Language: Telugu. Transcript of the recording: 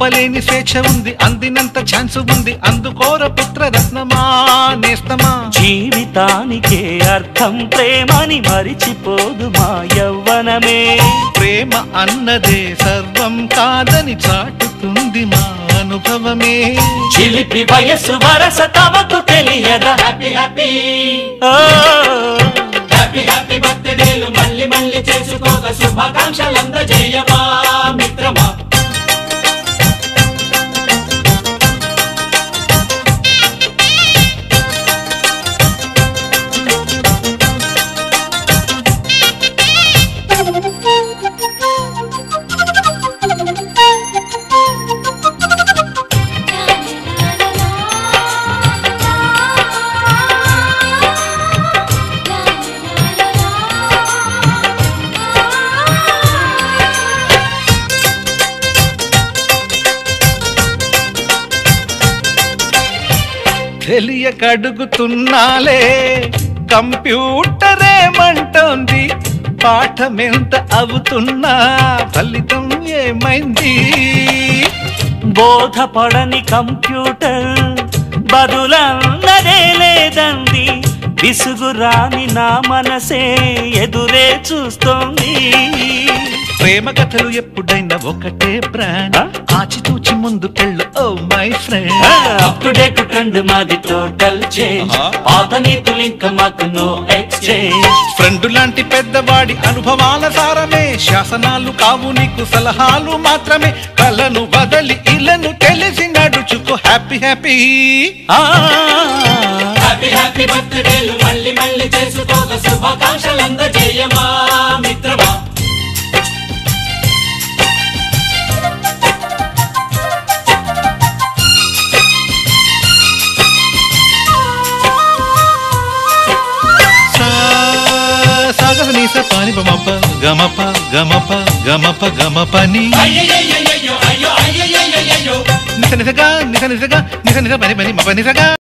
ఆపలేని స్వేచ్ఛ ఉంది, అందినంత ఛాన్స్ ఉంది, అందుకోర పుత్రరత్నమా నేస్తమా. జీవితానికే అర్థం ప్రేమని మరిచిపోదు మా యవ్వనమే. ప్రేమ అన్నదే సర్వం కాదని చాటుతుంది మా అనుభవమే. చిలిపి వయసు వరస తమకు తెలియదా. హ్యాపీ హ్యాపీ హ్యాపీ హ్యాపీ బర్త్డేలు మళ్ళీ మళ్ళీ చేసుకోక శుభాకాంక్షలందజేయమా మిత్రమా. తెలియక అడుగుతున్నాలే కంప్యూటరేమంటోంది, పాఠమెంత అవుతున్నా ఫలితం ఏమైంది. బోధపడని కంప్యూటర్ బదులన్నదే లేదండి, విసుగురాని నా మనసే ఎదురే చూస్తోంది. ప్రేమ కథలు ఎప్పుడైనా ఒకటే బ్రాండ్, ఆచితూచి ముందుకెళ్ళు oh my friend. Up to date trend మాది టోటల్ చేంజ్, పాత నీతులు ఇంకా మాకు నో ఎక్స్చేంజ్. ఫ్రెండ్ లాంటి పెద్దవాడి అనుభవాల సారమే, శాసనాలు కావు నీకు సలహాలు మాత్రమే. కలను వదలి ఇలను తెలిసి నడుచుకో హ్యాపీ హ్యాపీ హ్యాపీ హ్యాపీ బర్త్డేలు మళ్ళీ మళ్ళీ చేసుకోక శుభాకాంక్షలందజేయమా మిత్రమా. సాగనీస పాని బమప గమప గమప గమప గమపని నిస నిసగా నిస నిసగా నిస నిస పని పని మప నిసగా.